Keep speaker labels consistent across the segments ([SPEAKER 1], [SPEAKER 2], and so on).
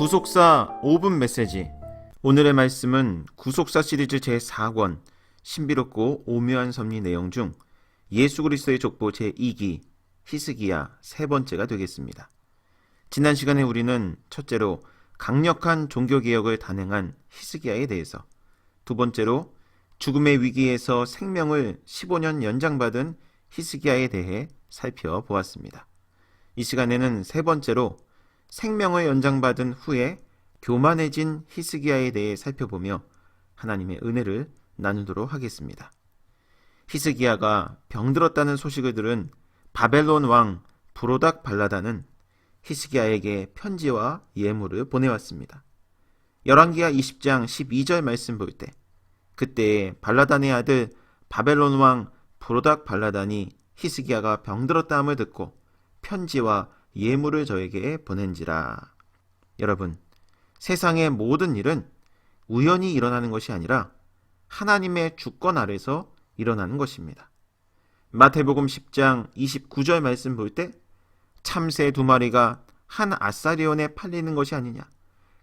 [SPEAKER 1] 구속사 5분 메시지. 오늘의 말씀은 구속사 시리즈 제4권 신비롭고 오묘한 섭리 내용 중 예수 그리스도의 족보 제2기 히스기야 세 번째가 되겠습니다. 지난 시간에 우리는 첫째로 강력한 종교개혁을 단행한 히스기야에 대해서, 두 번째로 죽음의 위기에서 생명을 15년 연장받은 히스기야에 대해 살펴보았습니다. 이 시간에는 세 번째로 생명을 연장받은 후에 교만해진 히스기야에 대해 살펴보며 하나님의 은혜를 나누도록 하겠습니다. 히스기야가 병들었다는 소식을 들은 바벨론 왕 브로닥 발라단은 히스기야에게 편지와 예물을 보내왔습니다. 열왕기하 20장 12절 말씀 볼 때, 그때 발라단의 아들 바벨론 왕 브로닥 발라단이 히스기야가 병들었다함을 듣고 편지와 예물을 저에게 보낸지라. 여러분, 세상의 모든 일은 우연히 일어나는 것이 아니라 하나님의 주권 아래서 일어나는 것입니다. 마태복음 10장 29절 말씀 볼 때, 참새 2마리가 한 아사리온에 팔리는 것이 아니냐.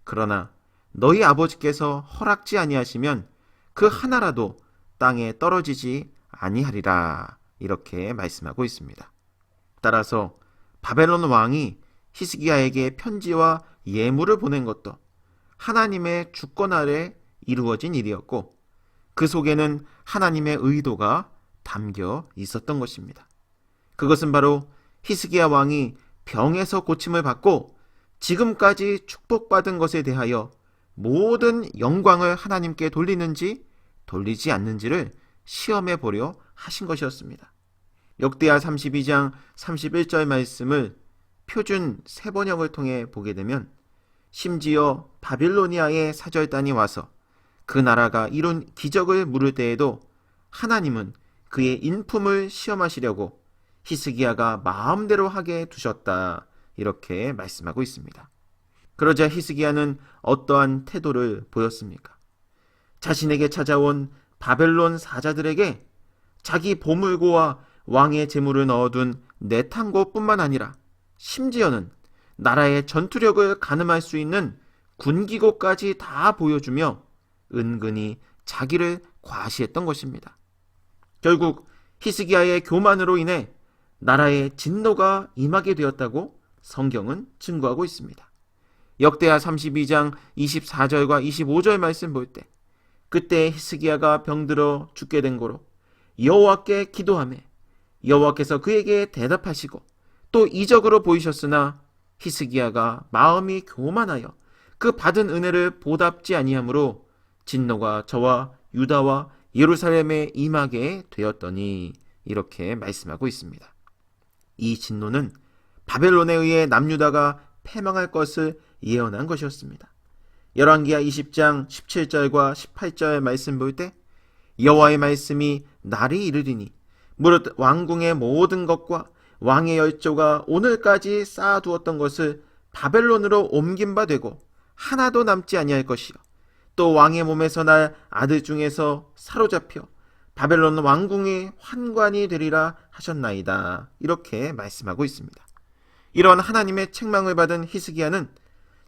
[SPEAKER 1] 그러나 너희 아버지께서 허락지 아니하시면 그 하나라도 땅에 떨어지지 아니하리라. 이렇게 말씀하고 있습니다. 따라서 바벨론 왕이 히스기야에게 편지와 예물을 보낸 것도 하나님의 주권 아래 이루어진 일이었고, 그 속에는 하나님의 의도가 담겨 있었던 것입니다. 그것은 바로 히스기야 왕이 병에서 고침을 받고 지금까지 축복받은 것에 대하여 모든 영광을 하나님께 돌리는지 돌리지 않는지를 시험해 보려 하신 것이었습니다. 역대하 32장 31절 말씀을 표준 세번역을 통해 보게 되면, 심지어 바빌로니아의 사절단이 와서 그 나라가 이룬 기적을 물을 때에도 하나님은 그의 인품을 시험하시려고 히스기야가 마음대로 하게 두셨다. 이렇게 말씀하고 있습니다. 그러자 히스기야는 어떠한 태도를 보였습니까? 자신에게 찾아온 바벨론 사자들에게 자기 보물고와 왕의 재물을 넣어둔 내탕고뿐만 아니라 심지어는 나라의 전투력을 가늠할 수 있는 군기고까지 다 보여주며 은근히 자기를 과시했던 것입니다. 결국 히스기야의 교만으로 인해 나라의 진노가 임하게 되었다고 성경은 증거하고 있습니다. 역대하 32장 24절과 25절 말씀 볼 때, 그때 히스기야가 병들어 죽게 된 고로 여호와께 기도하며 여호와께서 그에게 대답하시고 또 이적으로 보이셨으나 히스기야가 마음이 교만하여 그 받은 은혜를 보답지 아니하므로 진노가 저와 유다와 예루살렘에 임하게 되었더니, 이렇게 말씀하고 있습니다. 이 진노는 바벨론에 의해 남유다가 패망할 것을 예언한 것이었습니다. 열왕기하 20장 17절과 18절 말씀 볼 때, 여호와의 말씀이 날이 이르리니 무릇 왕궁의 모든 것과 왕의 열조가 오늘까지 쌓아두었던 것을 바벨론으로 옮긴 바 되고 하나도 남지 아니할 것이요, 또 왕의 몸에서 날 아들 중에서 사로잡혀 바벨론 왕궁의 환관이 되리라 하셨나이다. 이렇게 말씀하고 있습니다. 이러한 하나님의 책망을 받은 히스기야는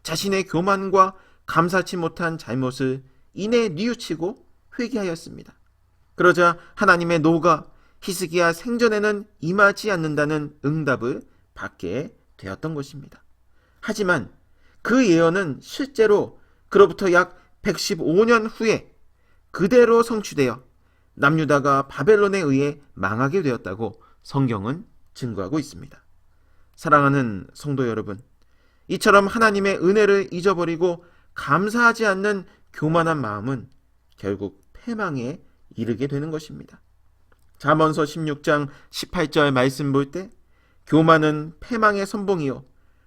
[SPEAKER 1] 자신의 교만과 감사치 못한 잘못을 이내 뉘우치고 회개하였습니다. 그러자 하나님의 노가 히스기야 생전에는 임하지 않는다는 응답을 받게 되었던 것입니다. 하지만 그 예언은 실제로 그로부터 약 115년 후에 그대로 성취되어 남유다가 바벨론에 의해 망하게 되었다고 성경은 증거하고 있습니다. 사랑하는 성도 여러분, 이처럼 하나님의 은혜를 잊어버리고 감사하지 않는 교만한 마음은 결국 패망에 이르게 되는 것입니다. 잠언서 16장 18절 말씀 볼 때, 교만은 패망의 선봉이요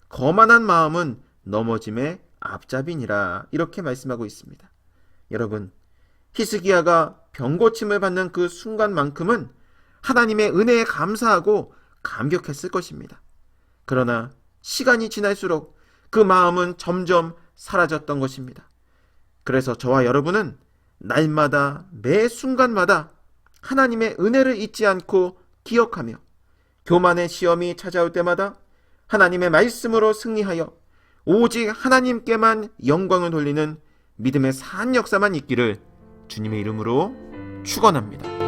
[SPEAKER 1] 거만한 마음은 넘어짐의 앞잡이니라. 이렇게 말씀하고 있습니다. 여러분, 히스기야가 병고침을 받는 그 순간만큼은 하나님의 은혜에 감사하고 감격했을 것입니다. 그러나 시간이 지날수록 그 마음은 점점 사라졌던 것입니다. 그래서 저와 여러분은 날마다 매 순간마다 하나님의 은혜를 잊지 않고 기억하며 교만의 시험이 찾아올 때마다 하나님의 말씀으로 승리하여 오직 하나님께만 영광을 돌리는 믿음의 산 역사만 있기를 주님의 이름으로 축원합니다.